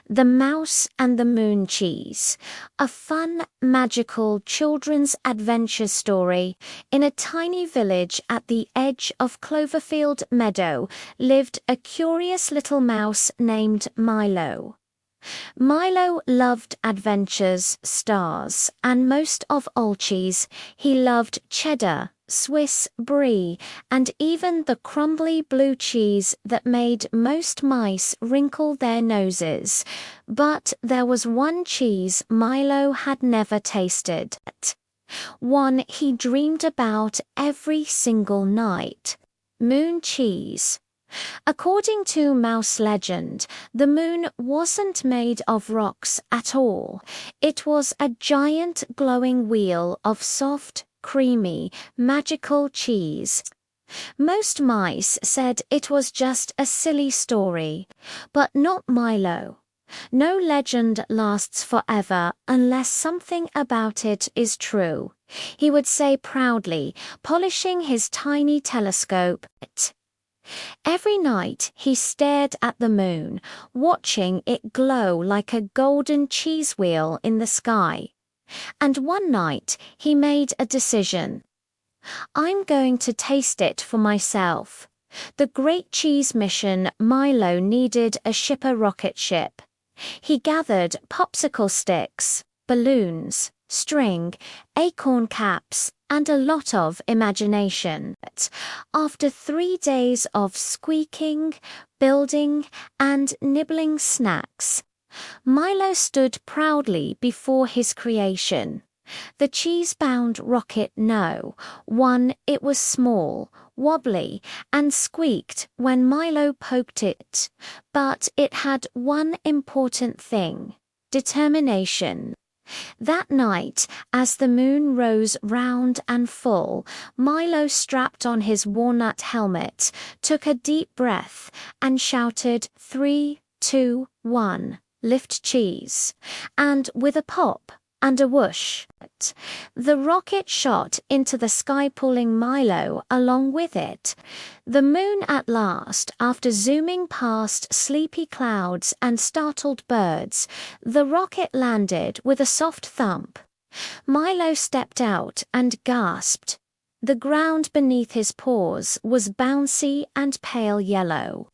The Mouse and the Moon Cheese, a fun, magical children's adventure story. In a tiny village at the edge of Cloverfield Meadow lived a curious little mouse named Milo. Milo loved adventures, stars, and most of all cheese. He loved cheddar, Swiss brie, and even the crumbly blue cheese that made most mice wrinkle their noses. But there was one cheese Milo had never tasted. One he dreamed about every single night. Moon cheese. According to mouse legend, the moon wasn't made of rocks at all. It was a giant glowing wheel of soft, creamy, magical cheese. Most mice said it was just a silly story, but not Milo. No legend lasts forever unless something about it is true, he would say proudly, polishing his tiny telescope. Every night he stared at the moon, watching it glow like a golden cheese wheel in the sky. And one night he made a decision. I'm going to taste it for myself. The Great Cheese Mission Milo needed a shipper rocket ship. He gathered popsicle sticks, balloons, string, acorn caps, and a lot of imagination. After 3 days of squeaking, building, and nibbling snacks, Milo stood proudly before his creation. The cheese-bound rocket it was small, wobbly, and squeaked when Milo poked it. But it had one important thing: determination. That night, as the moon rose round and full, Milo strapped on his walnut helmet, took a deep breath, and shouted 3, 2, 1, lift cheese. And with a pop and a whoosh, the rocket shot into the sky, pulling Milo along with it. The moon at last, after zooming past sleepy clouds and startled birds, the rocket landed with a soft thump. Milo stepped out and gasped. The ground beneath his paws was bouncy and pale yellow.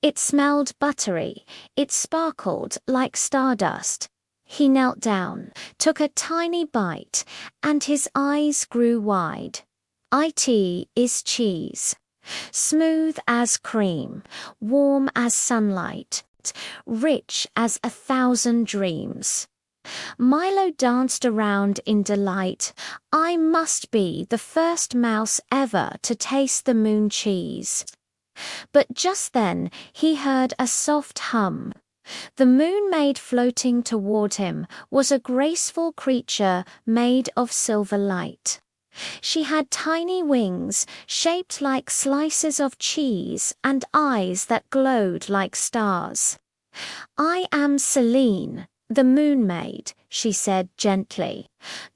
It smelled buttery. It sparkled like stardust. He knelt down, took a tiny bite, and his eyes grew wide. It is cheese. Smooth as cream, warm as sunlight, rich as 1,000 dreams. Milo danced around in delight. I must be the first mouse ever to taste the moon cheese. But just then he heard a soft hum. The moon maid floating toward him was a graceful creature made of silver light. She had tiny wings shaped like slices of cheese and eyes that glowed like stars. I am Celine, the moon maid, she said gently,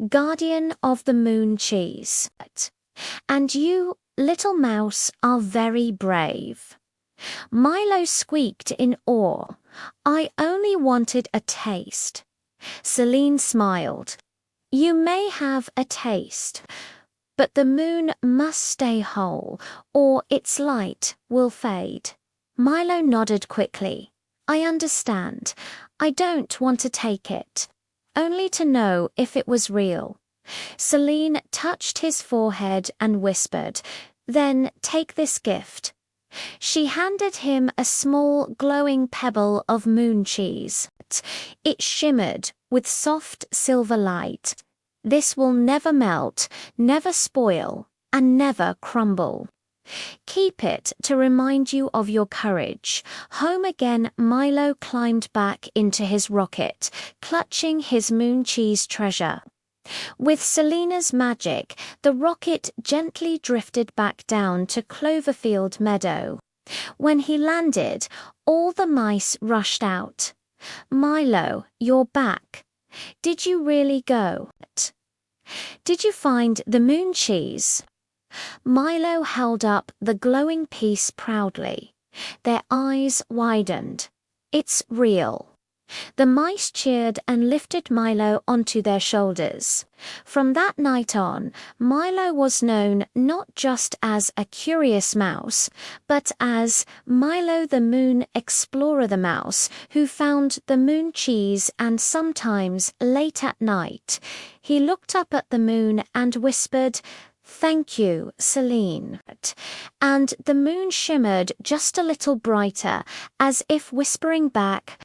guardian of the moon cheese. And you, little mouse, are very brave. Milo squeaked in awe. I only wanted a taste. Celine smiled. You may have a taste, but the moon must stay whole, or its light will fade. Milo nodded quickly. I understand. I don't want to take it, only to know if it was real. Celine touched his forehead and whispered, Then take this gift. She handed him a small glowing pebble of moon cheese. It shimmered with soft silver light. This will never melt, never spoil, and never crumble. Keep it to remind you of your courage. Home again, Milo climbed back into his rocket, clutching his moon cheese treasure. With Selena's magic, the rocket gently drifted back down to Cloverfield Meadow. When he landed, all the mice rushed out. Milo, you're back. Did you really go? Did you find the moon cheese? Milo held up the glowing piece proudly. Their eyes widened. It's real. The mice cheered and lifted Milo onto their shoulders. From that night on, Milo was known not just as a curious mouse, but as Milo the Moon Explorer the Mouse, who found the moon cheese, and sometimes, late at night, he looked up at the moon and whispered, "Thank you, Celine." And the moon shimmered just a little brighter, as if whispering back,